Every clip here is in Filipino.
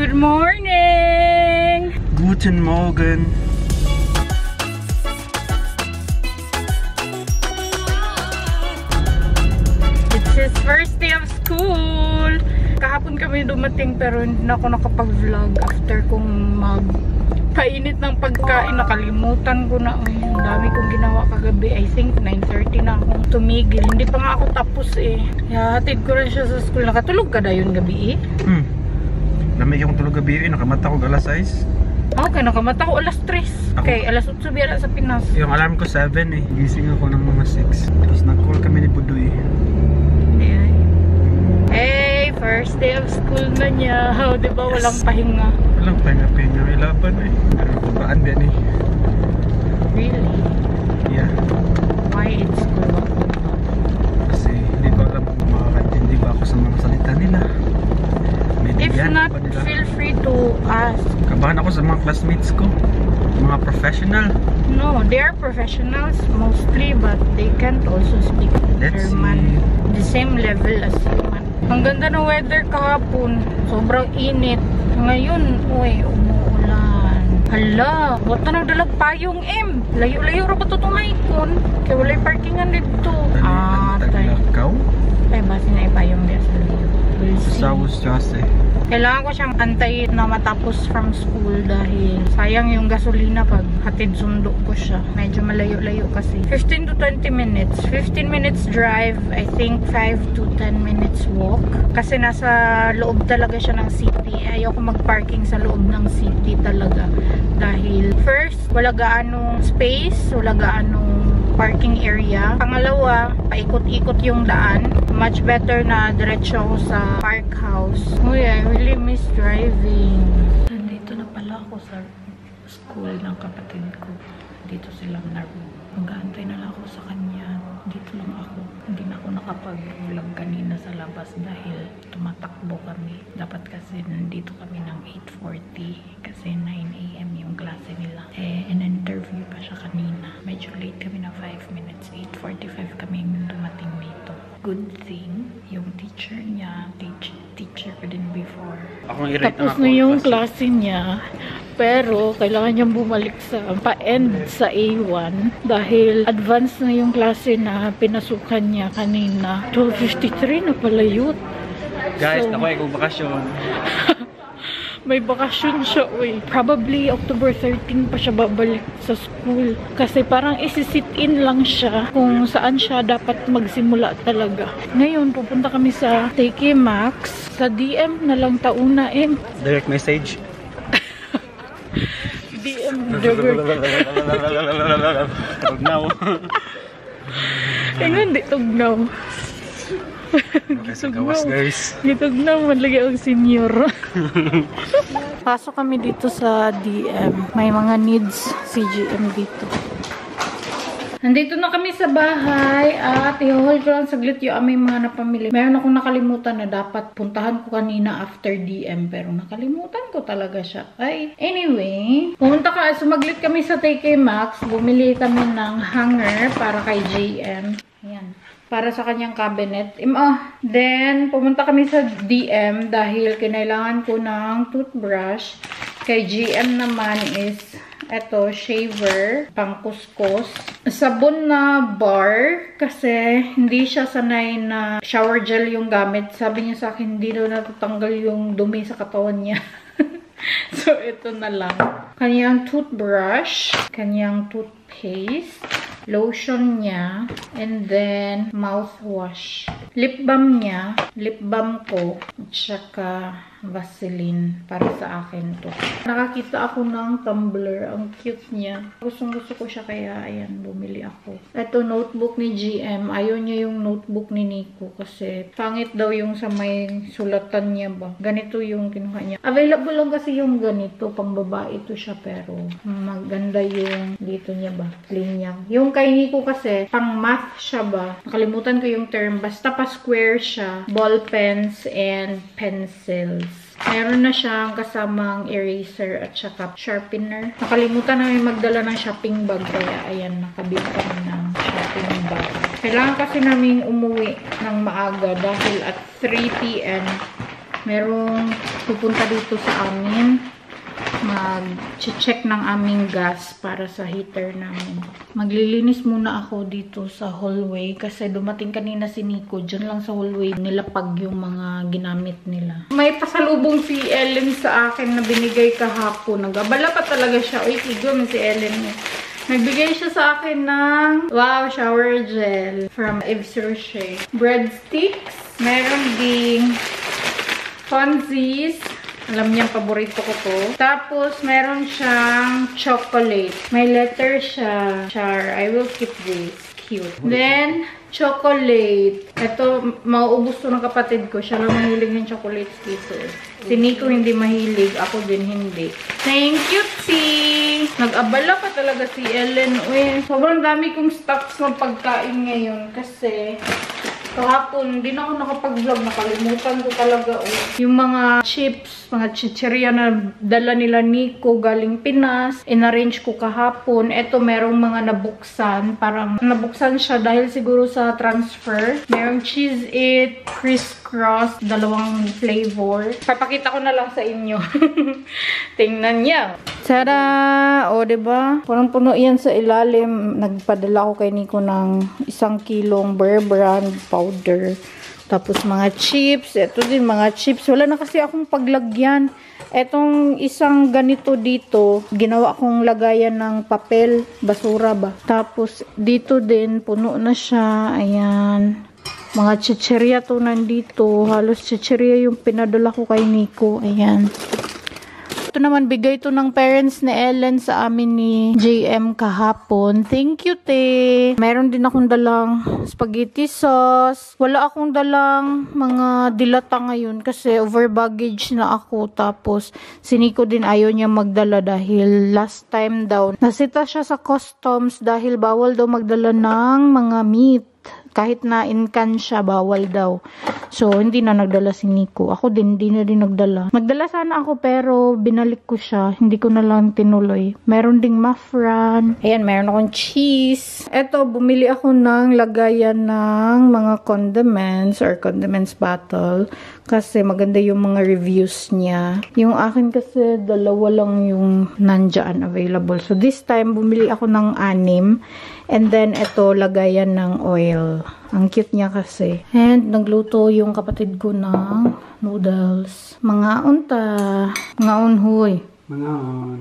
Good morning! Guten Morgen! It's his first day of school! Kahapon kami dumating pero hindi na ako nakapag-vlog after kong magpainit ng pagkain. Nakalimutan ko na. Ay, ang dami kong ginawa kagabi. I think 9:30 na akong tumigil. Hindi pa nga ako tapos eh. Hatid ko rin siya sa school. Nakatulog ka na yun gabi eh? Lamig akong tulog gabi eh. Nakamata ko alas 6. Okay, nakamata ko alas 3. Okay, alas 8 biyara sa Pinas. Yung alarm ko 7 eh. Gising ako ng mga 6. Tapos nag-call kami ni Budoy. Hey, first day of school na niya. Oh, diba walang pahinga? Walang pahinga-pahinga. May laban eh. Pero babaan din eh. Really? Yeah. Why it's school? Kasi hindi ko alam kung makakaintindi ba ako sa mga salita nila. If not, feel free to ask. Kabahan ako sa mga classmates ko. Mga professional. No, they are professionals mostly, but they can't also speak German. The same level as human. Ang ganda ng weather kahapon. Sobrang init. Ngayon, uy, umuulan. Hala, wata na nagdalag payong M. Layo-layo ra ba ito itong haikon? Kaya wala'y parkingan dito. Taglakaw? Ay, basi na ipayong diya sa layo. Saus Jose. Kailangan ko siyang antayin na matapos from school dahil sayang yung gasolina pag hatid sundo ko siya. Medyo malayo-layo kasi. 15 to 20 minutes. 15 minutes drive, I think 5 to 10 minutes walk. Kasi nasa loob talaga siya ng city. Ayoko mag-parking sa loob ng city talaga. Dahil first, wala gaanong space, wala gaanong parking area. Pangalawa, paikot-ikot yung daan. Much better na diretso ako sa park house. Uy, I really miss driving. Nandito na pala ako sa school ng kapatid ko. Dito silang naroon. Mag-aantay na lang ako sa kanya. Dito lang ako. Hindi na ako nakapag-vlog kanina sa labas dahil tumatakbo kami. Dapat kasi nandito kami ng 8:40 kasi 9 AM yung klase nila. In-interview pa siya kanina. Medyo late kami na 5 minutes. 8:45 kami dumating dito. Good thing, yung teacher niya, teacher ko din before. Tapos na yung klase niya, pero kailangan niyang bumalik sa pa-end sa A1 dahil advanced na yung klase na pinasukan niya kanina. 12:53 na pala yun. Guys, So, ako ay kung bakasyon. may bakasyon siya, uy. Probably October 13 pa siya babalik sa school. Kasi parang isi-sit-in lang siya kung saan siya dapat magsimula talaga. Ngayon, pupunta kami sa TK Maxx. Sa DM na lang tauna, Direct message. DM direct. Now. Ingon di tugnaw. Okay, sa gawas guys. Gitugnaw man lagi ang senior. Pasok kami dito sa DM. May mga needs si GM dito. Nandito na kami sa bahay at i-hold ko lang saglit yung aming mga napamili. Meron akong nakalimutan na dapat puntahan ko kanina after DM pero nakalimutan ko talaga siya. Ay, anyway, sumaglit kami sa TK Maxx. Bumili kami ng hanger para kay JM. Ayan. Para sa kanyang cabinet. Then, pumunta kami sa DM dahil kinailangan ko ng toothbrush. Kay GM naman is eto, shaver, pangkuskus. Sabon na bar kasi hindi siya sanay na shower gel yung gamit. Sabi niya sa akin, hindi daw natatanggal yung dumi sa katawan niya. So, ito na lang. Kanyang toothbrush, kanyang toothpaste, lotion niya, and then mouthwash. Lip balm niya, lip balm ko, at saka Vaseline para sa akin to. Nakakita ako ng tumbler. Ang cute niya. Gustong-gusto ko siya kaya ayan, bumili ako. Ito, notebook ni GM. Ayaw niya yung notebook ni Nico kasi pangit daw yung sa may sulatan niya ba. Ganito yung kinuha niya. Available lang kasi yung ganito. Pang babae to siya pero maganda yung dito niya ba. Clean niya. Yung kay Nico kasi pang math siya ba. Nakalimutan ko yung term. Basta pa square siya. Ball pens and pencils. Meron na siyang kasamang eraser at saka sharpener. Nakalimutan namin magdala ng shopping bag kaya ayan, nakabili kami ng shopping bag. Kailangan kasi namin umuwi ng maaga dahil at 3 PM Merong pupunta dito sa amin. Mag-check ng aming gas para sa heater namin. Maglilinis muna ako dito sa hallway kasi dumating kanina si Nico. Diyan lang sa hallway nilapag yung mga ginamit nila. May pasalubong si Ellen sa akin na binigay kahapon. Nagabala pa talaga siya. Uy, tigo man si Ellen. Nagbigay siya sa akin ng wow, shower gel from Yves Rocher. Breadsticks. Meron ding Fonzies. Alam niya, paborito ko to. Tapos, meron siyang chocolate. May letter siya. Char, I will keep this. Cute. Then, chocolate. Ito, mauubos to ng kapatid ko. Siya lang mahilig ng chocolates dito. Si Nico hindi mahilig. Ako din hindi. Thank you, Tsi! Nag-abala pa talaga si Ellen. Uy, sobrang dami kong stocks ng pagkain ngayon. Kasi kahapon, hindi na ako nakapag-vlog. Nakalimutan ko talaga. Yung mga chips, mga chichirya na dala nila Nico galing Pinas, in-arrange ko kahapon. Ito, merong mga nabuksan. Parang nabuksan siya dahil siguro sa transfer. Merong Cheez It, crisscross, dalawang flavor. Papakita ko na lang sa inyo. Tingnan niya. Tada! O, diba? Punong-puno yan sa ilalim. Nagpadala ko kay Nico ng 1 kilong Bear Brand powder. Tapos mga chips. Ito din mga chips. Wala na kasi akong paglagyan. Etong isang ganito dito, ginawa kong lagayan ng papel. Basura ba? Tapos dito din, puno na siya. Ayan. Mga chichirya to nandito. Halos chichirya yung pinadala ko kay Nico. Ayan. Ito naman, bigay to ng parents ni Ellen sa amin ni JM kahapon. Thank you, te. Meron din akong dalang spaghetti sauce. Wala akong dalang mga dilata ngayon kasi over baggage na ako. Tapos, si Nico din ayaw niya magdala dahil last time daw, nasita siya sa customs dahil bawal daw magdala ng mga meat. Kahit na in-can siya, bawal daw. So, hindi na nagdala si Nico. Ako din, hindi na din nagdala. Nagdala sana ako pero binalik ko siya. Hindi ko na lang tinuloy. Meron ding mafran. Ayan, meron akong cheese. Eto, bumili ako ng lagayan ng mga condiments or condiments bottle. Kasi maganda yung mga reviews niya. Yung akin kasi, dalawa lang yung nandyan available. So, this time, bumili ako ng 6. And then, ito, lagayan ng oil. Ang cute niya kasi. And, nagluto yung kapatid ko ng noodles. Mga unta. Mga unhoy. Mga on.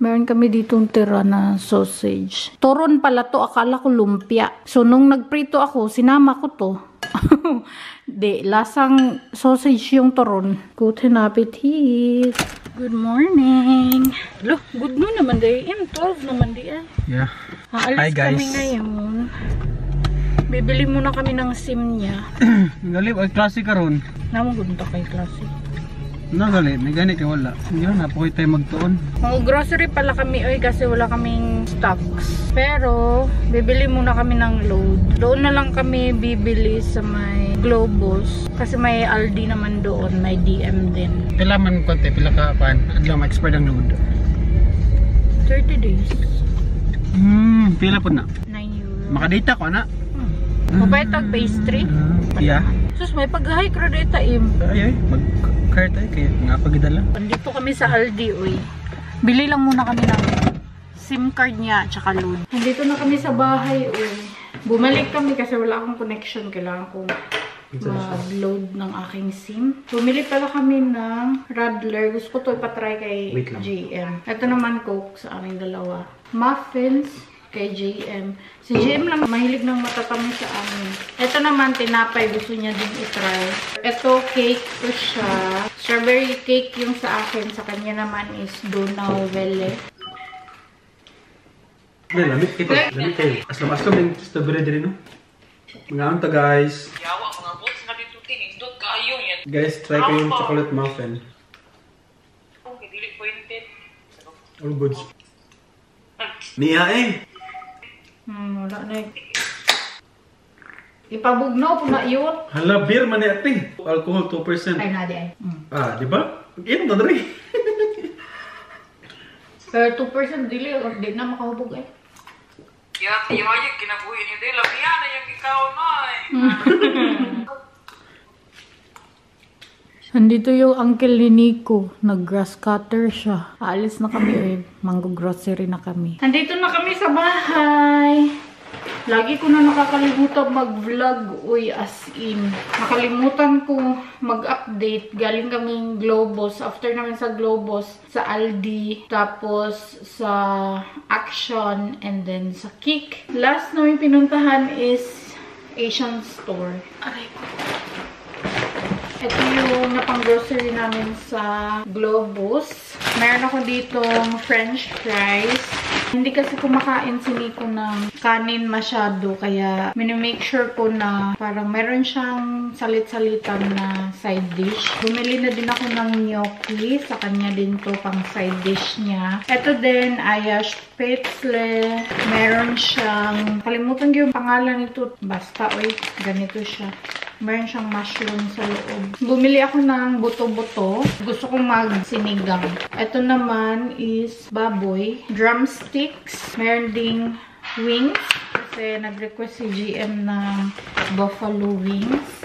Meron kami ditong tira na sausage. Toron pala to. Akala ko lumpia. So, nung nagprito ako, sinama ko to. Di, lasang sausage yung toron. Guten appetit. Good morning. Look, good noon naman day. M12 naman di eh. Yeah. Aalis Hi guys. kami ngayon. Bibili muna kami ng SIM niya. Nagali, ay klase ka ron. Namagunta kay klase. Nagali, may gani kay wala. Hindi na, napukoy tayo magtuon. Grocery pala kami oy kasi wala kaming stocks. Pero, bibili muna kami ng load. Doon na lang kami bibili sa may Globus. Kasi may Aldi naman doon, may DM din. Pila man konti, pila ka pan. Adlaw ma-expire ang load. 30 days. Pila po na? 9 euro. Makadata ko na. Mabetag pastry. Yeah. Sus, may pag-high credita im. Ay, mag-cart tayo kaya nga pagdala. Dito kami sa Aldi, uy. Bili lang muna kami ng SIM card niya at saka load. Nandito na kami sa bahay, uy. Bumalik kami kasi wala akong connection. Kailangan kong mag-load ng aking SIM. Bumili pala kami ng Radler. Gusto ko to ipatry kay JM. Ito naman Coke sa aming dalawa. Muffins kay JM. Si JM lang mahilig ng matatamis sa amin. Ito naman tinapay. Gusto niya din itry. Ito cake ko siya. Strawberry cake yung sa akin. Sa kanya naman is Donau Welle. Lamit kayo. Aslam yung strawberry din, no? Mga anta guys. Yawa mga boss na dito tinindot kayo yan. Guys, try ko yung chocolate muffin. Kung hindi pointed. All goods. Niya eh. Wala na eh. Ipabugnaw po na yun. Hala, beer man eh ate. Alcohol 2%. Ay, nadi ay. Ah, di ba? Inom na rin. Pero 2% dili, di na makahubog eh. Yung kinabuhi niyo din. Labihan na yung ikaw na eh. Nandito yung uncle ni Nico. Nag-grass cutter siya. Aalis na kami eh. Mango-grocery na kami. Nandito na kami sa bahay. Lagi ko na nakakalimutan mag-vlog. Uy, as in. Nakalimutan ko mag-update. Galing kaming Globos. After namin sa Globos, sa Aldi. Tapos sa Action. And then sa Kik. Last namin pinuntahan is Asian store. Aray ko. Ito yung napang-grocery namin sa Globus. Meron ako ditong french fries. Hindi kasi kumakain si Nico ng kanin masyado. Kaya minimake sure ko na parang meron siyang salit-salitan na side dish. Bumili na din ako ng gnocchi. Sa kanya din to pang side dish niya. Ito din ay spätzle. Meron siyang, kalimutan ko yung pangalan nito. Basta, oy, ganito siya. Meron siyang mushroom sa loob. Bumili ako ng buto-buto. Gusto kong mag-sinigang. Ito naman is baboy. Drumsticks. Meron ding wings. Kasi nag-request si GM ng buffalo wings.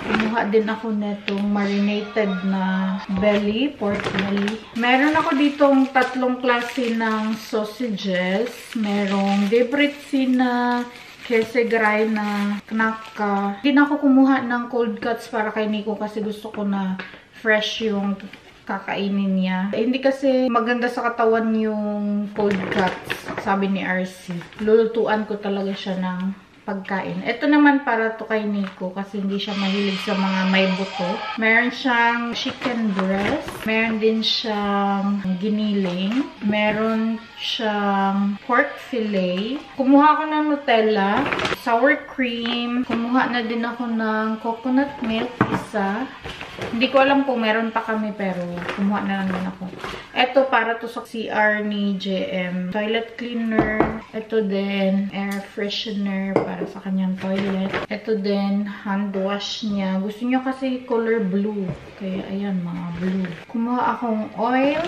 Kumuha din ako netong marinated na belly, pork belly. Meron ako ditong tatlong klase ng sausages. Merong debritsi na kesegray na knaka. Hindi na ako kumuha ng cold cuts para kay Nico kasi gusto ko na fresh yung kakainin niya. Hindi kasi maganda sa katawan yung cold cuts, sabi ni RC. Lulutuan ko talaga siya ng pagkain. Ito naman para to kay Nico kasi hindi siya mahilig sa mga may buto. Meron siyang chicken breast. Meron din siyang giniling. Meron siyang pork fillet. Kumuha ako ng Nutella, sour cream. Kumuha na din ako ng coconut milk, isa. Hindi ko alam kung meron pa kami pero kumuha na lang din ako. Ito para to sa CR ni JM. Toilet cleaner. Ito din air freshener para sa kanyang toilet. Ito din hand wash niya. Gusto niya kasi color blue. Kaya ayan, mga blue. Kumuha akong oil,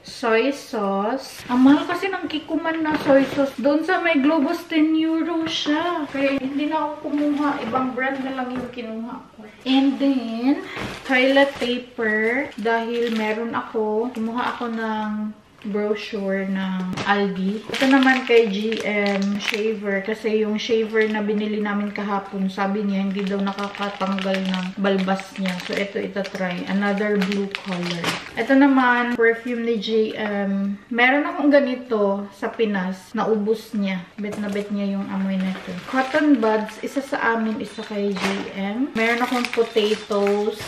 soy sauce. Ang mahal kasi ng kikuman na soy sauce. Doon sa may Globos, 10 euro siya. Kaya hindi na ako kumuha. Ibang brand na lang yung kinuha ko. And then, toilet paper. Dahil meron ako, kumuha ako ng brochure ng Aldi. Ito naman kay GM shaver. Kasi yung shaver na binili namin kahapon, sabi niya, hindi daw nakakatanggal ng balbas niya. So, ito itatry. Another blue color. Ito naman, perfume ni GM. Meron akong ganito sa Pinas. Naubos niya. Bet na bet niya yung amoy na ito. Cotton buds. Isa sa amin, isa kay GM. Meron akong potatoes.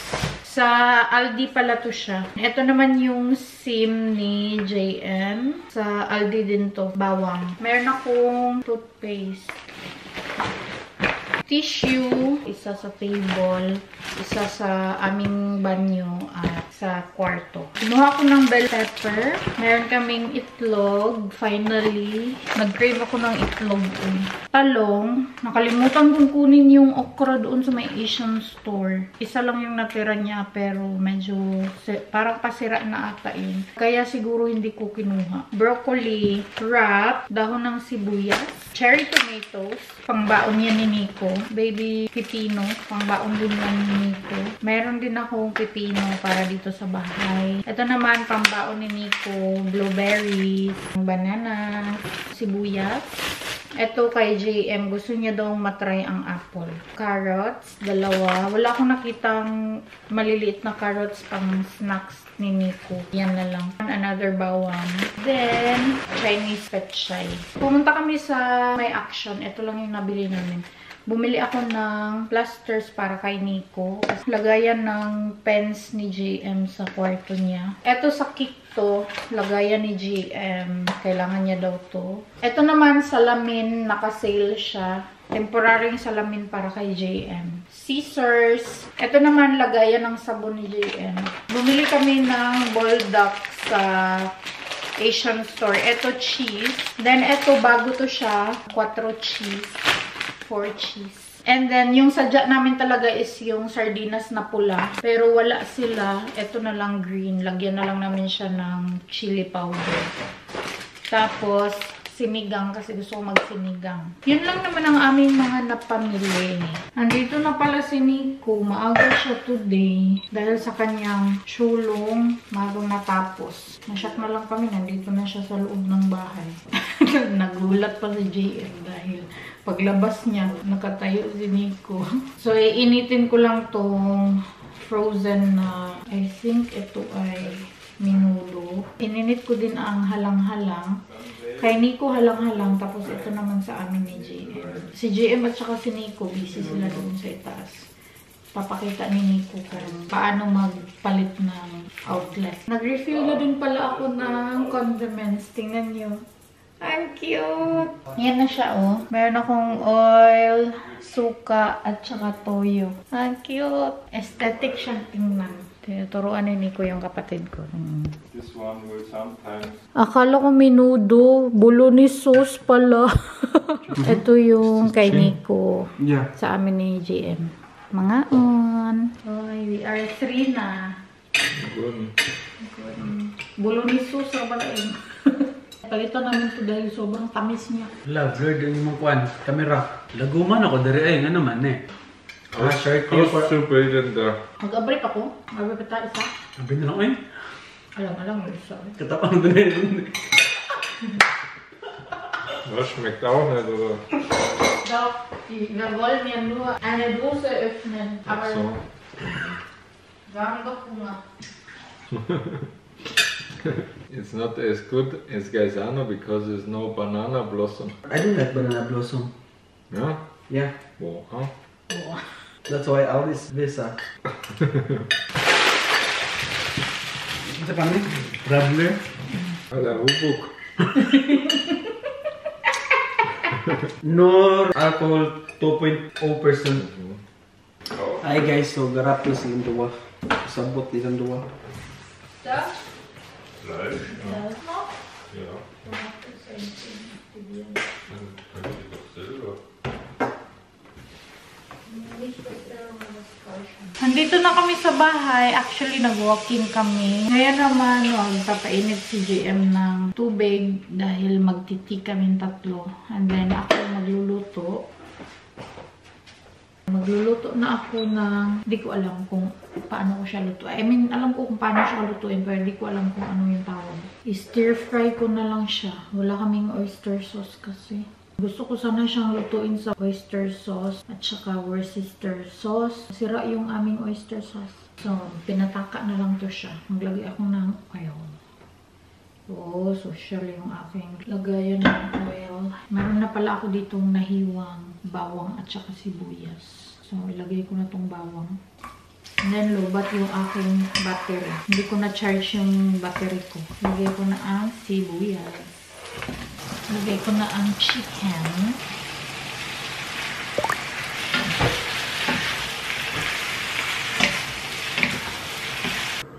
Sa Aldi pala to siya. Ito naman yung SIM ni JM. Sa Aldi din to. Bawang. Meron akong toothpaste. Tissue. Isa sa table. Isa sa aming banyo. At sa kwarto. Kumuha ko ng bell pepper. Meron kaming itlog. Finally. Nag-crave ako ng itlog. Talong. Nakalimutan kong kunin yung okra doon sa may Asian store. Isa lang yung natira niya pero medyo parang pasira na ata yun. Kaya siguro hindi ko kinuha. Broccoli. Wrap. Dahon ng sibuyas. Cherry tomatoes. Pangbaon yan ni Nico. Baby pipino. Pangbaon din yan ni Nico. Meron din akong pipino para dito sa bahay. Ito naman pangbaon ni Nico. Blueberries. Banana. Sibuyas. Ito kay JM, gusto niya daw matry ang apple. Carrots, dalawa. Wala akong nakitang maliliit na carrots pang snacks ni Nico. Yan na lang. Another bawang. Then, Chinese petchay. Pumunta kami sa may Action. Ito lang yung nabili namin. Bumili ako ng plasters para kay Nico. Lagayan ng pens ni GM sa kwarto niya. Ito sa Kik to, lagayan ni GM. Kailangan niya daw to. Ito naman, salamin. Naka-sale siya. Temporary salamin para kay JM. Scissors. Ito naman, lagayan ng sabon ni JM. Bumili kami ng Boldock sa Asian store. Ito, cheese. Then, ito, bago to siya. 4 cheese. 4 cheese. And then, yung sadya namin talaga is yung sardinas na pula. Pero wala sila. Ito na lang green. Lagyan na lang namin siya ng chili powder. Tapos, sinigang kasi gusto ko magsinigang. Yun lang naman ang aming mga napamili. Nandito na pala si Nico. Maaga siya today dahil sa kanyang shulong bagong natapos. Nasyak na lang kami. Nandito na siya sa loob ng bahay. Nagulat pa si JM dahil paglabas niya, nakatayo si Nico. So, iinitin ko lang tong frozen na, I think ito ay menudo. Ininit ko din ang halang-halang. Kay Nico halang-halang, tapos ito naman sa amin ni JM. Si JM at saka si Nico, busy sila doon sa itaas. Papakita ni Nico kung paano magpalit ng outlet. Nag-refill na din pala ako ng condiments. Tingnan nyo. Ang cute! Yan na siya, oh. Meron akong oil, suka, at saka toyo. Ang cute! Aesthetic siyang tingnan. Tinuturuan ni Nico yung kapatid ko. This one will sometimes... Akala ko menudo. Bolognese sauce pala. Ito yung kay Nico. Yeah. Sa amin ni JM. Mga on. Oy, we are 3 na. Good. Bolognese sauce ang balain. Palitan namin ito dahil sobrang tamis niya. Love, Lord, yung mga kuhan. Kamera. Laguman ako dari ay. Nga naman eh. Shirt How stupid in there. Mag-abreak ako. Mag-abreak tayo isa. Sabi na lang ay. Alam, isa. Katapang doon eh. Das schmeckt auch nicht, oder? Doch, wir wollen ja nur eine Dose öffnen. Aber So. wir haben doch Hunger. It's not as good as Gaisano because there's no banana blossom. I don't like banana blossom. Yeah? Yeah. Wow, huh? Oh. That's why all this visa. Ito kami? Radler? Alter, Hubuk. Nor alcohol 2.0%. Hi guys, so garap na silang duwa. Sabot nilang duwa. Da? Fleisch? Da ist noch. Ja. Tomate ist ein bisschen aktivieren. Dann kann ich doch selber. Nandito na kami sa bahay. Actually, nag-walk-in kami. Ngayon naman, magpapainit si JM ng tubig dahil magtiti kami tatlo. And then, ako magluluto. Magluluto na ako ng... Hindi ko alam kung paano ko siya lutuin. I mean, alam ko kung paano siya lutuin, pero hindi ko alam kung ano yung tawag. I-stir fry ko na lang siya. Wala kaming oyster sauce kasi. Gusto ko sana siyang lutuin sa oyster sauce at saka Worcester sauce. Sira yung aming oyster sauce. So, pinataka na lang to siya. Maglagay ako ng oil. Oo, social yung aking lagayan ng oil. Meron na pala ako ditong nahiwang bawang at saka sibuyas. So, ilagay ko na tong bawang. And then, lobat yung aking battery. Hindi ko na-charge yung battery ko. Ilagay ko na ang sibuyas. Lagay ko na ang chicken.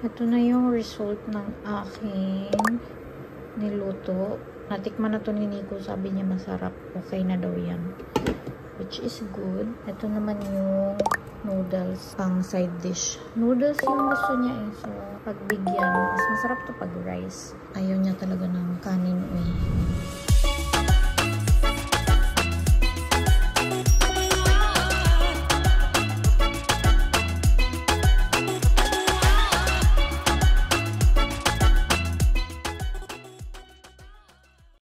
Ito na yung result ng aking niluto. Natikman na to ni Nico. Sabi niya masarap. Okay na daw yan. Which is good. Ito naman yung noodles pang side dish. Noodles yung gusto niya eh. So, pagbigyan, mas masarap to pag rice. Ayaw niya talaga ng kanin eh.